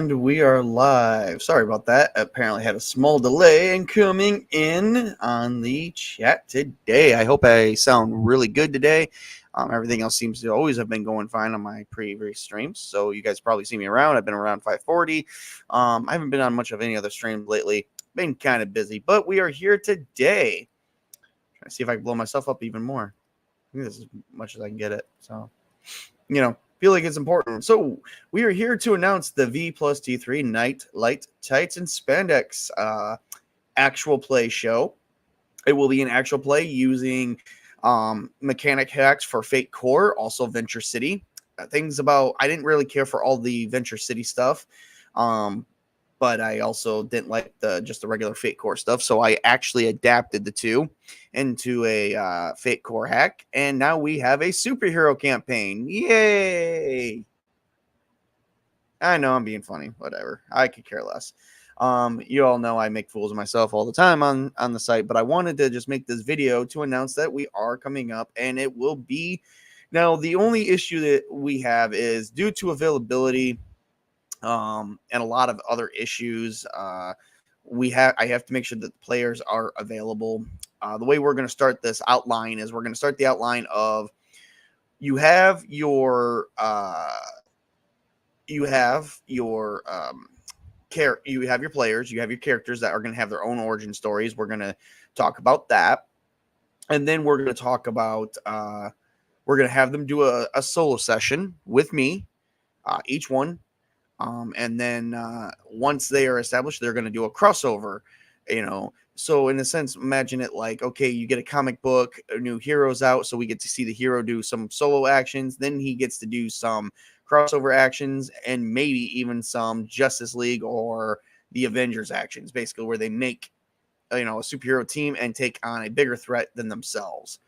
And we are live. Sorry about that. Apparently had a small delay in coming in on the chat today. I hope I sound really good today. Everything else seems to always have been going fine on my previous streams. So you guys probably see me around. I've been around 540. I haven't been on much of any other streams lately. Been kind of busy, but we are here today. Trying to see if I can blow myself up even more. I think this is as much as I can get it. So, feel like it's important. So we are here to announce the V plus T3 Night Light Tights and Spandex actual play show. It will be an actual play using mechanic hacks for Fate Core, also Venture City. I didn't really care for all the Venture City stuff. But I also didn't like just the regular Fate Core stuff. So I actually adapted the two into a Fate Core hack. And now we have a superhero campaign. Yay! I know I'm being funny. Whatever. I could care less. You all know I make fools of myself all the time on the site. But I wanted to just make this video to announce that we are coming up. And it will be... Now, the only issue that we have is due to availability... and a lot of other issues. I have to make sure that the players are available. The way we're going to start this outline is we're going to start the outline of you have your players, you have your characters that are going to have their own origin stories. We're going to talk about that, and then we're going to talk about we're going to have them do a solo session with me, each one. And then once they are established, they're going to do a crossover, So in a sense, imagine it like, okay, you get a comic book, a new hero's out, so we get to see the hero do some solo actions. Then he gets to do some crossover actions and maybe even some Justice League or the Avengers actions, basically where they make, a superhero team and take on a bigger threat than themselves.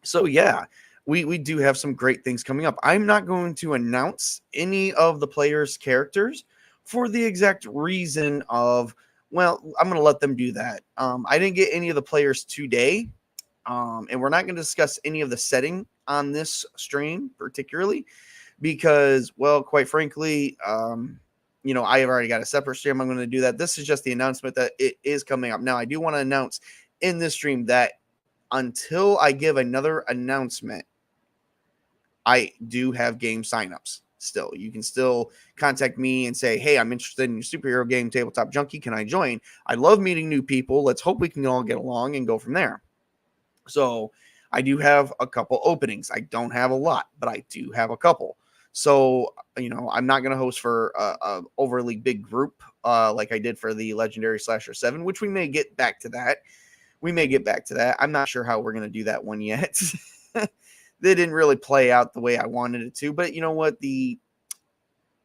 So yeah. We do have some great things coming up. I'm not going to announce any of the players' characters for the exact reason of, well, I'm going to let them do that. I didn't get any of the players today, and we're not going to discuss any of the setting on this stream particularly because, well, quite frankly, I have already got a separate stream. I'm going to do that. This is just the announcement that it is coming up. Now, I do want to announce in this stream that until I give another announcement, I do have game signups still. You can still contact me and say, hey, I'm interested in your superhero game, Tabletop Junkie. Can I join? I love meeting new people. Let's hope we can all get along and go from there. So I do have a couple openings. I don't have a lot, but I do have a couple. So, I'm not going to host for a overly big group like I did for the Legendary Slasher 7, which we may get back to that. I'm not sure how we're going to do that one yet. They didn't really play out the way I wanted it to, but you know what? We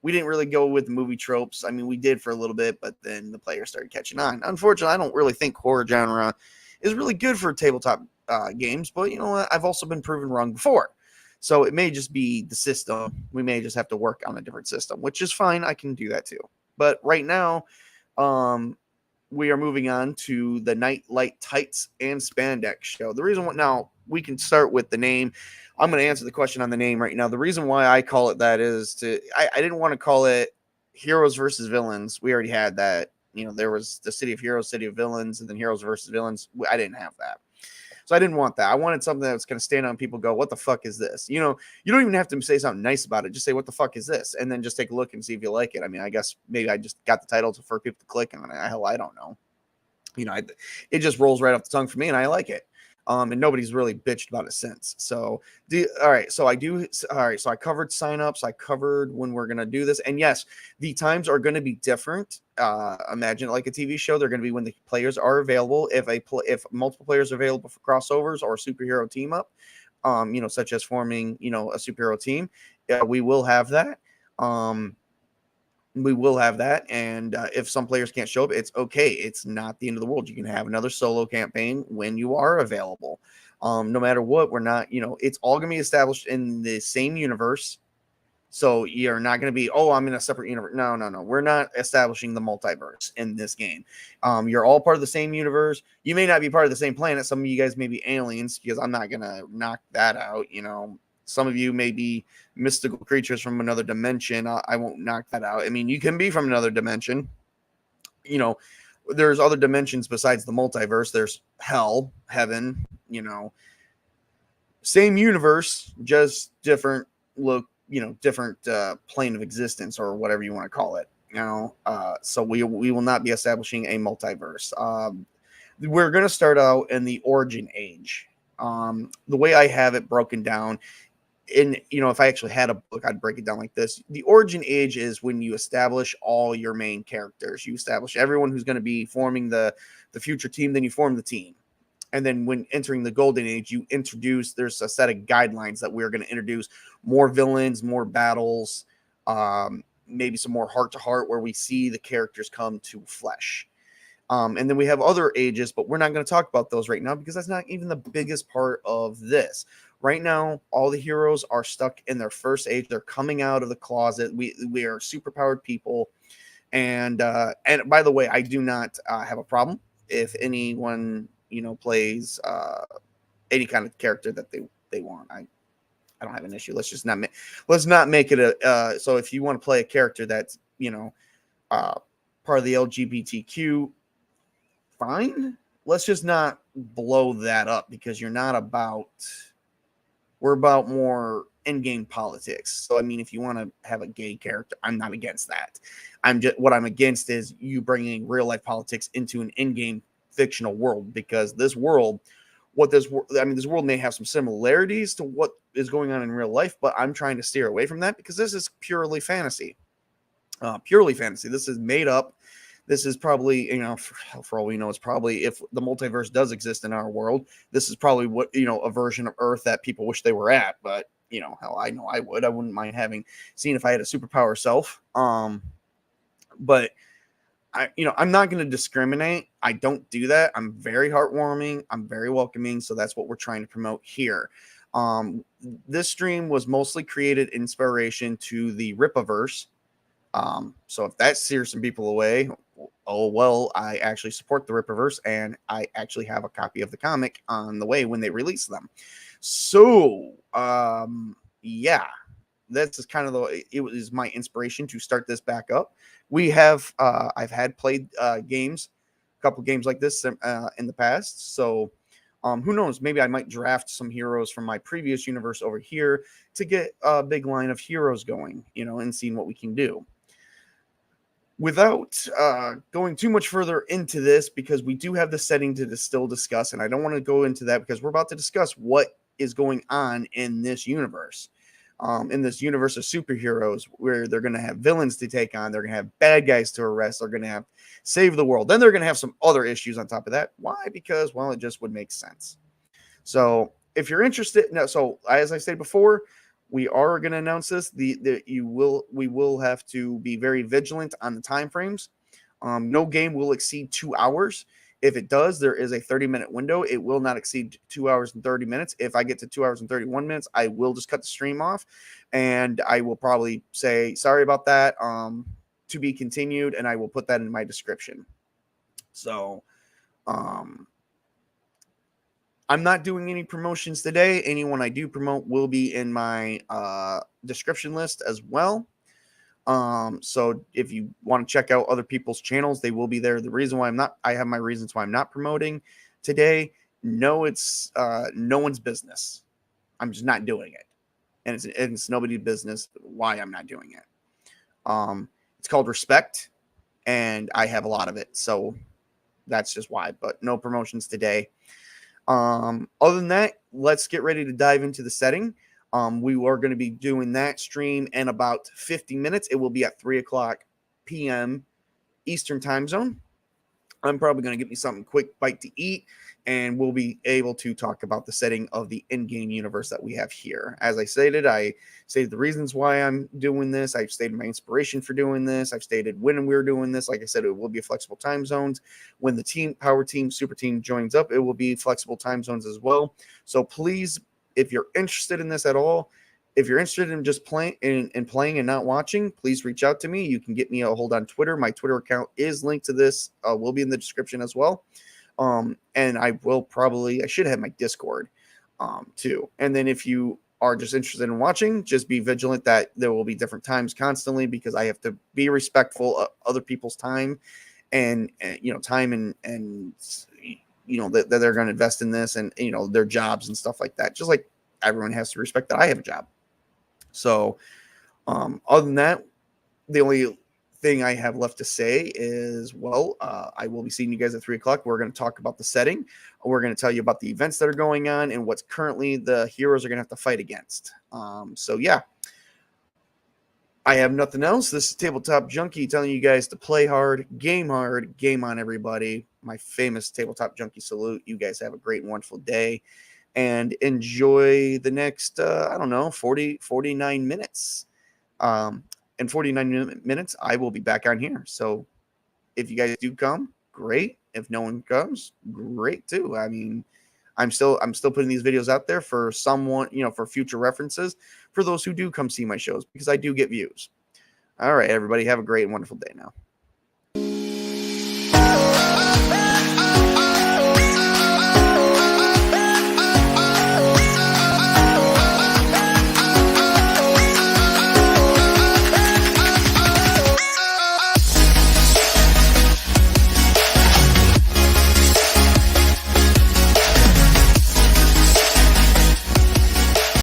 didn't really go with the movie tropes. I mean, we did for a little bit, but then the players started catching on. Unfortunately, I don't really think horror genre is really good for tabletop games, but you know what? I've also been proven wrong before. So it may just be the system. We may just have to work on a different system, which is fine. I can do that too. But right now, we are moving on to the Night Light Tights and Spandex show. The reason why, now we can start with the name. I'm going to answer the question on the name right now. The reason why I call it that is I didn't want to call it Heroes versus Villains. We already had that. There was the City of Heroes, City of Villains, and then Heroes versus Villains. I didn't have that. So I didn't want that. I wanted something that was going to stand out and people go, what the fuck is this? You don't even have to say something nice about it. Just say, what the fuck is this? And then just take a look and see if you like it. I mean, I guess maybe I just got the title for people to click on it. Hell, I don't know. It just rolls right off the tongue for me and I like it. And nobody's really bitched about it since. So, all right. So I covered signups. I covered when we're going to do this. And yes, the times are going to be different. Imagine it like a TV show. They're going to be when the players are available. If multiple players are available for crossovers or superhero team up, such as forming, a superhero team, we will have that. And if some players can't show up, it's okay. It's not the end of the world. You can have another solo campaign when you are available. No matter what, we're not, it's all going to be established in the same universe. So you're not going to be, I'm in a separate universe. No. We're not establishing the multiverse in this game. You're all part of the same universe. You may not be part of the same planet. Some of you guys may be aliens because I'm not going to knock that out, Some of you may be mystical creatures from another dimension. I won't knock that out. I mean, you can be from another dimension. You know, there's other dimensions besides the multiverse. There's hell, heaven, same universe, just different look, different plane of existence or whatever you want to call it. So we will not be establishing a multiverse. We're going to start out in the origin age. The way I have it broken down, if I actually had a book, I'd break it down like this. The origin age is when you establish all your main characters. You establish everyone who's going to be forming the future team, then you form the team. And then when entering the golden age, there's a set of guidelines that we're going to introduce more villains, more battles, maybe some more heart-to-heart where we see the characters come to flesh. And then we have other ages, but we're not going to talk about those right now because that's not even the biggest part of this. Right now, all the heroes are stuck in their first age. They're coming out of the closet. We are superpowered people. And by the way, I do not have a problem if anyone plays any kind of character that they want. I don't have an issue. Let's not make it a so if you want to play a character that's part of the LGBTQ, fine. Let's just not blow that up because we're about more in-game politics. So I mean, if you want to have a gay character, I'm not against that. What I'm against is you bringing real life politics into an in-game fictional world, because this world may have some similarities to what is going on in real life, but I'm trying to steer away from that because this is purely fantasy. This is made up. This is probably, for all we know, it's probably, if the multiverse does exist in our world, this is probably what, a version of Earth that people wish they were at. But, hell, I know I wouldn't mind seeing if I had a superpower self. But I'm not going to discriminate. I don't do that. I'm very heartwarming. I'm very welcoming. So that's what we're trying to promote here. This stream was mostly created inspiration to the Rippaverse. So if that steers some people away, oh, well, I actually support the Rippaverse, and I actually have a copy of the comic on the way when they release them. So, yeah, that's just kind of it was my inspiration to start this back up. We have, I've had played games, a couple games like this in the past. So, who knows? Maybe I might draft some heroes from my previous universe over here to get a big line of heroes going, and seeing what we can do. Without going too much further into this, because we do have the setting to still discuss, and I don't want to go into that because we're about to discuss what is going on in this universe. In this universe of superheroes, where they're going to have villains to take on, they're going to have bad guys to arrest, they're going to have save the world. Then they're going to have some other issues on top of that. Why? Because, well, it just would make sense. So if you're interested, so as I said before, we are going to announce this. We will have to be very vigilant on the time frames. No game will exceed 2 hours. If it does, there is a 30-minute window. It will not exceed 2 hours and 30 minutes. If I get to 2 hours and 31 minutes, I will just cut the stream off, and I will probably say sorry about that. To be continued, and I will put that in my description. So, I'm not doing any promotions today. Anyone I do promote will be in my description list as well. So if you want to check out other people's channels, they will be there. The reason why I have my reasons why I'm not promoting today. No, it's no one's business. I'm just not doing it. And it's nobody's business why I'm not doing it. It's called respect, and I have a lot of it. So that's just why, but no promotions today. Other than that, let's get ready to dive into the setting. We are going to be doing that stream in about 50 minutes. It will be at 3:00 p.m. Eastern time zone. I'm probably going to get me something quick bite to eat, and we'll be able to talk about the setting of the in-game universe that we have here. As I stated the reasons why I'm doing this. I've stated my inspiration for doing this. I've stated when we're doing this. Like I said, it will be flexible time zones. When the power team, super team joins up, it will be flexible time zones as well. So please, if you're interested in this at all, if you're interested in just playing and not watching, please reach out to me. You can get me a hold on Twitter. My Twitter account is linked to this. Will be in the description as well. And I should have my Discord too. And then if you are just interested in watching, just be vigilant that there will be different times constantly, because I have to be respectful of other people's time and time and that they're going to invest in this, and their jobs and stuff like that, just like everyone has to respect that I have a job. So other than that, the only thing I have left to say is, I will be seeing you guys at 3:00. We're going to talk about the setting. We're going to tell you about the events that are going on and what's currently the heroes are going to have to fight against. So yeah, I have nothing else. This is Tabletop Junkie telling you guys to play hard, game on, everybody. My famous Tabletop Junkie salute. You guys have a great and wonderful day, and enjoy the next, 49 minutes. In 49 minutes, I will be back on here. So if you guys do come, great. If no one comes, great too. I mean, I'm still putting these videos out there for someone, for future references for those who do come see my shows, because I do get views. All right, everybody, have a great and wonderful day now.